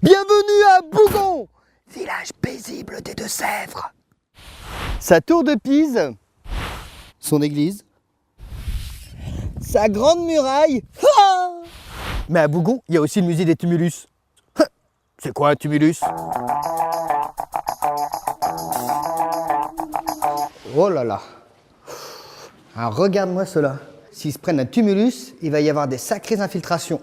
Bienvenue à Bougon, village paisible des Deux-Sèvres. Sa tour de Pise, son église, sa grande muraille. Ah, mais à Bougon, il y a aussi le musée des tumulus. C'est quoi un tumulus? Oh là là. Alors regarde-moi cela. S'ils se prennent un tumulus, il va y avoir des sacrées infiltrations.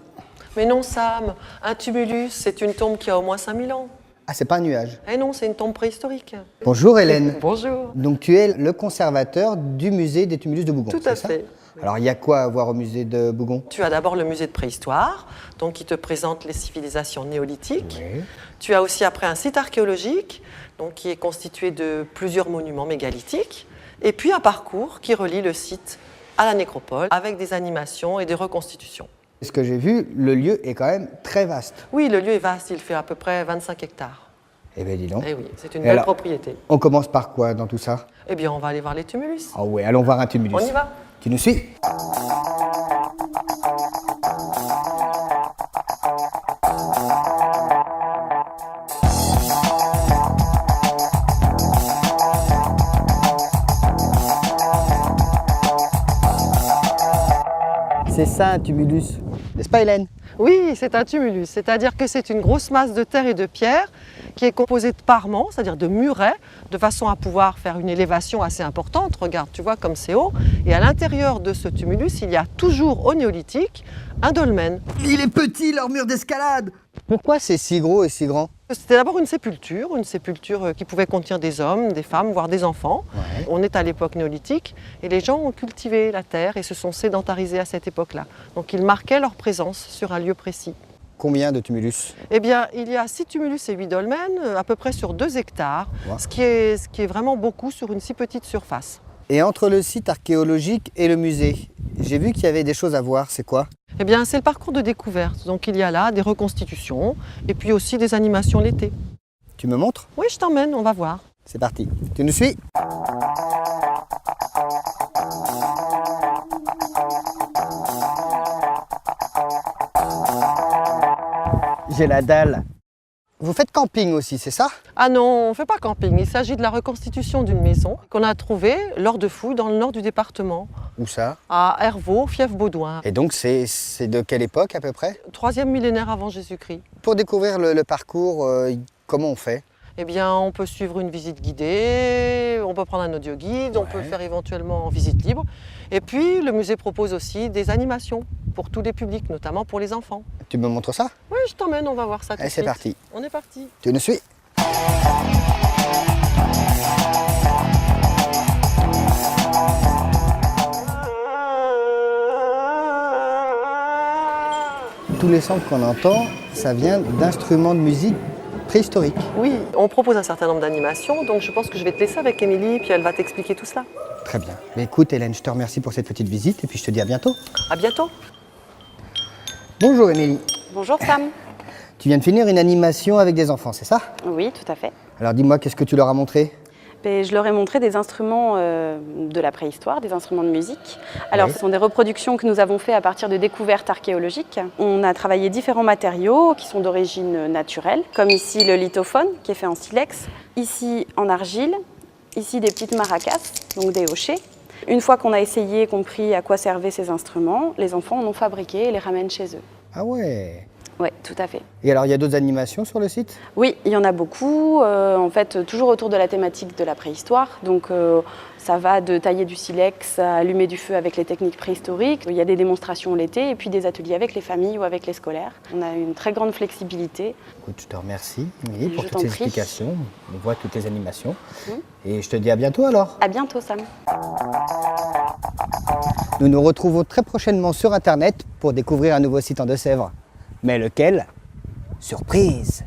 Mais non, Sam, un tumulus, c'est une tombe qui a au moins 5000 ans. Ah, c'est pas un nuage. Eh non, c'est une tombe préhistorique. Bonjour Hélène. Bonjour. Donc tu es le conservateur du musée des tumulus de Bougon. Tout à c'est ça? fait. Alors il y a quoi à voir au musée de Bougon? Tu as d'abord le musée de préhistoire, donc qui te présente les civilisations néolithiques. Oui. Tu as aussi après un site archéologique, donc qui est constitué de plusieurs monuments mégalithiques. Et puis un parcours qui relie le site à la nécropole avec des animations et des reconstitutions. Ce que j'ai vu, le lieu est quand même très vaste. Oui, le lieu est vaste, il fait à peu près 25 hectares. Eh bien dis donc. Eh oui, c'est une Et belle alors, propriété. on commence par quoi dans tout ça? Eh bien, on va aller voir les tumulus. Ah ouais, allons voir un tumulus. On y va. Tu nous suis? C'est ça un tumulus, n'est-ce pas Hélène? Oui, c'est un tumulus, c'est-à-dire que c'est une grosse masse de terre et de pierre qui est composée de parements, c'est-à-dire de murets, de façon à pouvoir faire une élévation assez importante. Regarde, tu vois comme c'est haut. Et à l'intérieur de ce tumulus, il y a toujours au néolithique un dolmen. Il est petit leur mur d'escalade. Pourquoi c'est si gros et si grand? C'était d'abord une sépulture qui pouvait contenir des hommes, des femmes, voire des enfants. Ouais. On est à l'époque néolithique et les gens ont cultivé la terre et se sont sédentarisés à cette époque-là. Donc ils marquaient leur présence sur un lieu précis. Combien de tumulus? Eh bien, il y a 6 tumulus et 8 dolmens, à peu près sur 2 hectares, Ouais. ce qui est vraiment beaucoup sur une si petite surface. Et entre le site archéologique et le musée, j'ai vu qu'il y avait des choses à voir, c'est quoi? Eh bien, c'est le parcours de découverte. Donc il y a là des reconstitutions et puis aussi des animations l'été. Tu me montres? Oui, je t'emmène, on va voir. C'est parti. Tu nous suis? J'ai la dalle. Vous faites camping aussi, c'est ça? Ah non, on ne fait pas camping. Il s'agit de la reconstitution d'une maison qu'on a trouvée lors de fouilles dans le nord du département, Où ça? à Hervaux, fief Baudouin, Et donc c'est de quelle époque à peu près? 3e millénaire avant Jésus-Christ. Pour découvrir le parcours, comment on fait? Eh bien, on peut suivre une visite guidée, on peut prendre un audio guide, on peut le faire éventuellement en visite libre. Et puis, le musée propose aussi des animations pour tous les publics, notamment pour les enfants. Tu me montres ça? Oui, je t'emmène, on va voir ça tout de Allez, c'est suite. parti. On est parti. Tu nous suis? Tous les sons qu'on entend, ça vient d'instruments de musique préhistoriques. Oui, on propose un certain nombre d'animations, donc je pense que je vais te laisser avec Émilie, puis elle va t'expliquer tout cela. Très bien. Mais écoute Hélène, je te remercie pour cette petite visite et puis je te dis à bientôt. À bientôt. Bonjour Émilie. Bonjour Sam. Tu viens de finir une animation avec des enfants, c'est ça? Oui, tout à fait. Alors dis-moi, qu'est-ce que tu leur as montré? Je leur ai montré des instruments de la préhistoire, des instruments de musique. Alors, Oui. ce sont des reproductions que nous avons faites à partir de découvertes archéologiques. On a travaillé différents matériaux qui sont d'origine naturelle, comme ici le lithophone, qui est fait en silex, ici en argile, ici des petites maracas, donc des hochets. Une fois qu'on a essayé et compris à quoi servaient ces instruments, les enfants en ont fabriqué et les ramènent chez eux. Ah ouais. Oui, tout à fait. Et alors, il y a d'autres animations sur le site? Oui, il y en a beaucoup, en fait, toujours autour de la thématique de la préhistoire. Donc, ça va de tailler du silex à allumer du feu avec les techniques préhistoriques. Il y a des démonstrations l'été et puis des ateliers avec les familles ou avec les scolaires. On a une très grande flexibilité. Écoute, je te remercie, Émilie, pour Je toutes t'en ces prie. explications. On voit toutes les animations. Et je te dis à bientôt alors. À bientôt, Sam. Nous nous retrouvons très prochainement sur Internet pour découvrir un nouveau site en Deux-Sèvres. Mais lequel? Surprise!